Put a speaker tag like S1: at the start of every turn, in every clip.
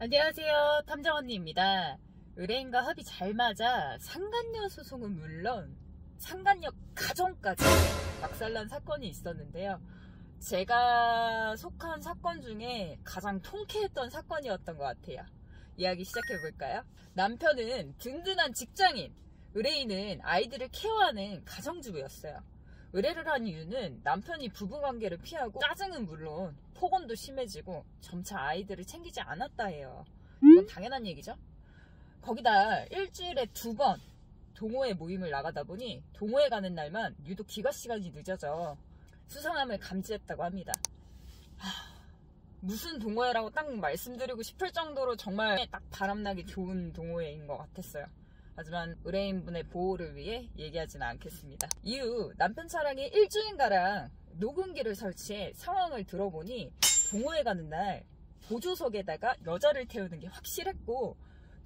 S1: 안녕하세요. 탐정 언니입니다. 의뢰인과 합이 잘 맞아 상간녀 소송은 물론 상간녀 가정까지 박살난 사건이 있었는데요. 제가 속한 사건 중에 가장 통쾌했던 사건이었던 것 같아요. 이야기 시작해볼까요? 남편은 든든한 직장인, 의뢰인은 아이들을 케어하는 가정주부였어요. 의뢰를 한 이유는 남편이 부부관계를 피하고 짜증은 물론 폭언도 심해지고 점차 아이들을 챙기지 않았다 해요. 이건 당연한 얘기죠. 거기다 일주일에 2번 동호회 모임을 나가다 보니 동호회 가는 날만 유독 귀가 시간이 늦어져 수상함을 감지했다고 합니다. 무슨 동호회라고 딱 말씀드리고 싶을 정도로 정말 딱 바람나기 좋은 동호회인 것 같았어요. 하지만 의뢰인분의 보호를 위해 얘기하지는 않겠습니다. 이후 남편 차량에 일주인가량 녹음기를 설치해 상황을 들어보니 동호회 가는 날 보조석에다가 여자를 태우는 게 확실했고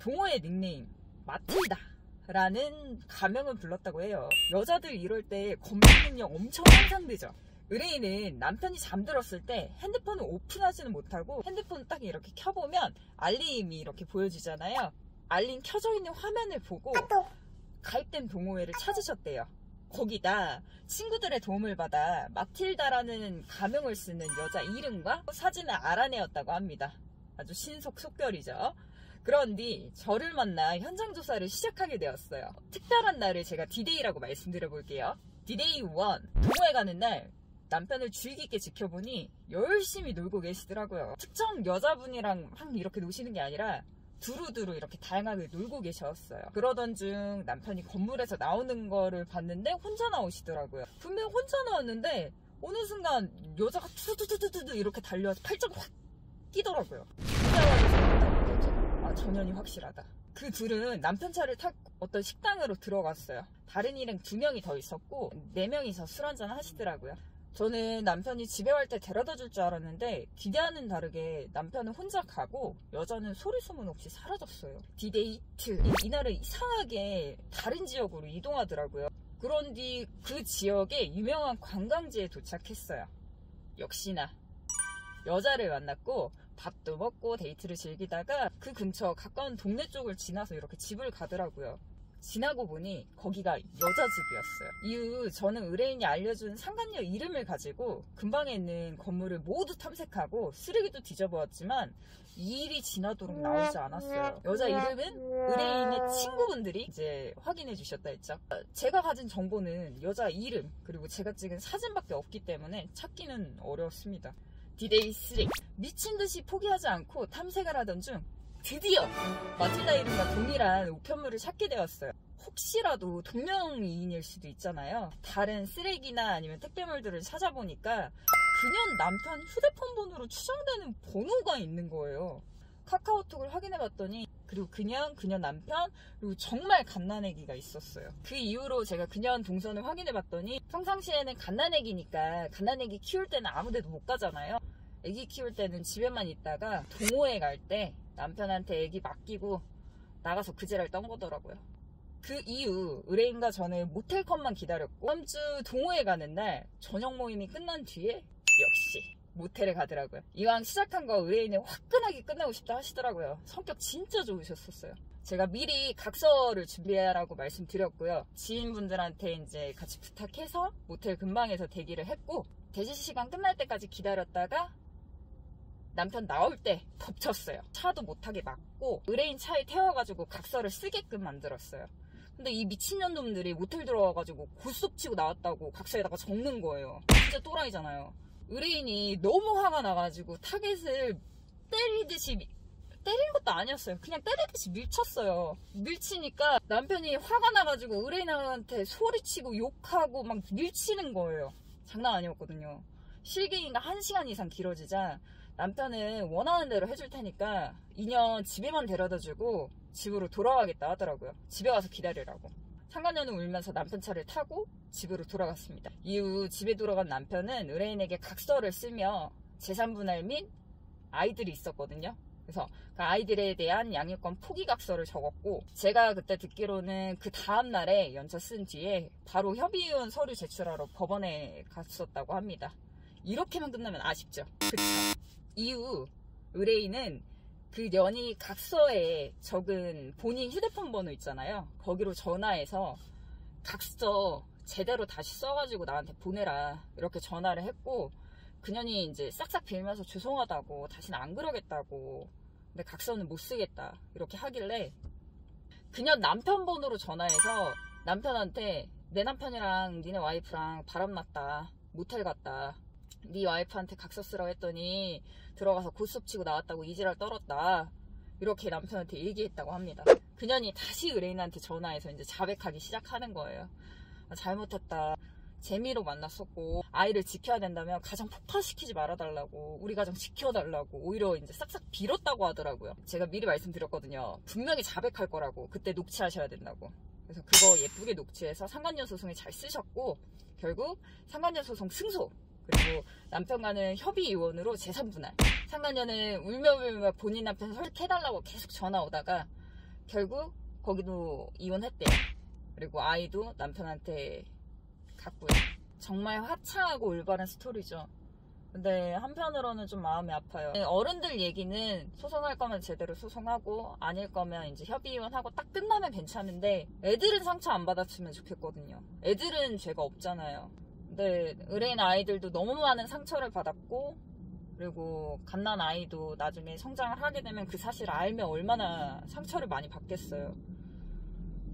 S1: 동호회 닉네임 마틸다 라는 가명을 불렀다고 해요. 여자들 이럴 때 검색 능력 엄청 향상되죠. 의뢰인은 남편이 잠들었을 때 핸드폰을 오픈하지는 못하고 핸드폰을 딱 이렇게 켜보면 알림이 이렇게 보여지잖아요. 알림 켜져 있는 화면을 보고 가입된 동호회를 찾으셨대요. 거기다 친구들의 도움을 받아 마틸다라는 가명을 쓰는 여자 이름과 사진을 알아내었다고 합니다. 아주 신속속결이죠. 그런 뒤 저를 만나 현장 조사를 시작하게 되었어요. 특별한 날을 제가 디데이라고 말씀드려 볼게요. 디데이 1, 동호회 가는 날 남편을 주의 깊게 지켜보니 열심히 놀고 계시더라고요. 특정 여자분이랑 막 이렇게 노시는 게 아니라 두루두루 이렇게 다양하게 놀고 계셨어요. 그러던 중 남편이 건물에서 나오는 거를 봤는데 혼자 나오시더라고요. 분명 혼자 나왔는데 어느 순간 여자가 투두두두두 이렇게 달려와서 팔짱 확 끼더라고요. 아, 전현이 확실하다. 그 둘은 남편 차를 타고 어떤 식당으로 들어갔어요. 다른 일행 2명이 더 있었고 4명이서 술 한잔 하시더라고요. 저는 남편이 집에 갈 때 데려다 줄 줄 알았는데 기대와는 다르게 남편은 혼자 가고 여자는 소리 소문 없이 사라졌어요. 디데이 2, 이날은 이상하게 다른 지역으로 이동하더라고요. 그런 뒤 그 지역에 유명한 관광지에 도착했어요. 역시나 여자를 만났고 밥도 먹고 데이트를 즐기다가 그 근처 가까운 동네 쪽을 지나서 이렇게 집을 가더라고요. 지나고 보니 거기가 여자 집이었어요. 이후 저는 의뢰인이 알려준 상간녀 이름을 가지고 근방에 있는 건물을 모두 탐색하고 쓰레기도 뒤져보았지만 이 일이 지나도록 나오지 않았어요. 여자 이름은 의뢰인의 친구분들이 이제 확인해 주셨다 했죠. 제가 가진 정보는 여자 이름 그리고 제가 찍은 사진밖에 없기 때문에 찾기는 어려웠습니다. 디데이 3, 미친듯이 포기하지 않고 탐색을 하던 중 드디어 마틸다 이름과 동일한 우편물을 찾게 되었어요. 혹시라도 동명이인일 수도 있잖아요. 다른 쓰레기나 아니면 택배물들을 찾아보니까 그년 남편 휴대폰 번호로 추정되는 번호가 있는 거예요. 카카오톡을 확인해봤더니 그리고 그년 남편 그리고 정말 갓난아기가 있었어요. 그 이후로 제가 그년 동선을 확인해봤더니 평상시에는 갓난아기니까 갓난아기 키울 때는 아무데도 못 가잖아요. 아기 키울 때는 집에만 있다가 동호회 갈 때 남편한테 아기 맡기고 나가서 그제를 떤 거더라고요. 그 이후 의뢰인과 저는 모텔컷만 기다렸고 다음 주 동호회 가는 날 저녁 모임이 끝난 뒤에 역시 모텔에 가더라고요. 이왕 시작한 거 의뢰인은 화끈하게 끝나고 싶다 하시더라고요. 성격 진짜 좋으셨었어요. 제가 미리 각서를 준비하라고 말씀드렸고요. 지인분들한테 이제 같이 부탁해서 모텔 근방에서 대기를 했고 대기 시간 끝날 때까지 기다렸다가 남편 나올 때 덮쳤어요. 차도 못하게 막고 의뢰인 차에 태워가지고 각서를 쓰게끔 만들었어요. 근데 이 미친년놈들이 모텔 들어와가지고 고스톱 치고 나왔다고 각서에다가 적는 거예요. 진짜 또라이잖아요. 의뢰인이 너무 화가 나가지고 타겟을 때리듯이 때린 것도 아니었어요. 그냥 때리듯이 밀쳤어요. 밀치니까 남편이 화가 나가지고 의뢰인한테 소리치고 욕하고 막 밀치는 거예요. 장난 아니었거든요. 실갱이가 1시간 이상 길어지자 남편은 원하는 대로 해줄 테니까 2년 집에만 데려다주고 집으로 돌아가겠다 하더라고요. 집에 와서 기다리라고. 상간녀는 울면서 남편 차를 타고 집으로 돌아갔습니다. 이후 집에 돌아간 남편은 의뢰인에게 각서를 쓰며 재산분할 및 아이들이 있었거든요. 그래서 그 아이들에 대한 양육권 포기 각서를 적었고 제가 그때 듣기로는 그 다음날에 연차 쓴 뒤에 바로 협의원 서류 제출하러 법원에 갔었다고 합니다. 이렇게만 끝나면 아쉽죠. 그쵸? 이후 의뢰인은 그 연희 각서에 적은 본인 휴대폰 번호 있잖아요. 거기로 전화해서 각서 제대로 다시 써가지고 나한테 보내라 이렇게 전화를 했고, 그년이 이제 싹싹 빌면서 죄송하다고, 다시는 안 그러겠다고, 근데 각서는 못 쓰겠다 이렇게 하길래 그년 남편 번호로 전화해서 남편한테 내 남편이랑 니네 와이프랑 바람났다, 모텔 갔다, 네 와이프한테 각서 쓰라고 했더니 들어가서 고스톱 치고 나왔다고 이지랄 떨었다, 이렇게 남편한테 얘기했다고 합니다. 그년이 다시 의뢰인한테 전화해서 이제 자백하기 시작하는 거예요. 잘못했다, 재미로 만났었고 아이를 지켜야 된다면 가정 폭파시키지 말아달라고, 우리 가정 지켜달라고 오히려 이제 싹싹 빌었다고 하더라고요. 제가 미리 말씀드렸거든요. 분명히 자백할 거라고, 그때 녹취하셔야 된다고. 그래서 그거 예쁘게 녹취해서 상간녀 소송에 잘 쓰셨고, 결국 상간녀 소송 승소, 그리고 남편과는 협의이혼으로 재산분할, 상간녀는 울며불며 본인 남편 설득해달라고 계속 전화 오다가 결국 거기도 이혼했대요. 그리고 아이도 남편한테 갔고요. 정말 화창하고 올바른 스토리죠. 근데 한편으로는 좀 마음이 아파요. 어른들 얘기는 소송할 거면 제대로 소송하고, 아닐 거면 이제 협의이혼하고 딱 끝나면 괜찮은데 애들은 상처 안 받았으면 좋겠거든요. 애들은 죄가 없잖아요. 근데 의뢰인 아이들도 너무 많은 상처를 받았고, 그리고 갓난 아이도 나중에 성장을 하게 되면 그 사실을 알면 얼마나 상처를 많이 받겠어요.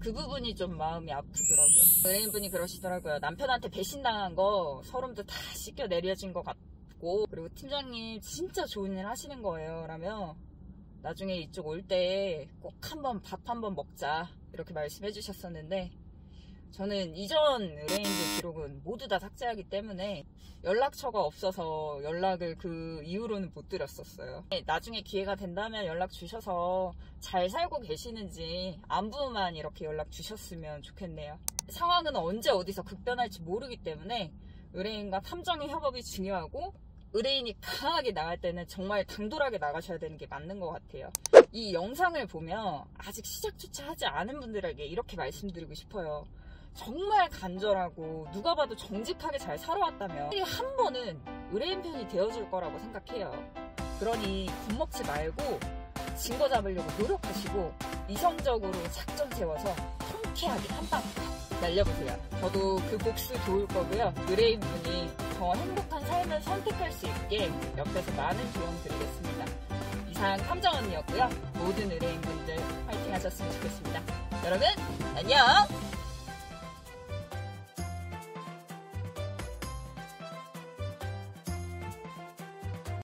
S1: 그 부분이 좀 마음이 아프더라고요. 의뢰인분이 그러시더라고요. 남편한테 배신당한 거 서름도 다 씻겨 내려진 것 같고, 그리고 팀장님 진짜 좋은 일 하시는 거예요 라며 나중에 이쪽 올 때 꼭 한번 밥 한번 먹자 이렇게 말씀해 주셨었는데, 저는 이전 의뢰인들 기록은 모두 다 삭제하기 때문에 연락처가 없어서 연락을 그 이후로는 못 드렸었어요. 나중에 기회가 된다면 연락 주셔서 잘 살고 계시는지 안부만 이렇게 연락 주셨으면 좋겠네요. 상황은 언제 어디서 급변할지 모르기 때문에 의뢰인과 탐정의 협업이 중요하고, 의뢰인이 강하게 나갈 때는 정말 당돌하게 나가셔야 되는 게 맞는 것 같아요. 이 영상을 보면 아직 시작조차 하지 않은 분들에게 이렇게 말씀드리고 싶어요. 정말 간절하고 누가 봐도 정직하게 잘 살아왔다면 한 번은 의뢰인 편이 되어줄 거라고 생각해요. 그러니 겁먹지 말고 증거 잡으려고 노력하시고 이성적으로 작전 세워서 통쾌하게 한 방 날려보세요. 저도 그 복수 도울 거고요. 의뢰인 분이 더 행복한 삶을 선택할 수 있게 옆에서 많은 조언 드리겠습니다. 이상 탐정 언니였고요. 모든 의뢰인 분들 파이팅 하셨으면 좋겠습니다. 여러분 안녕!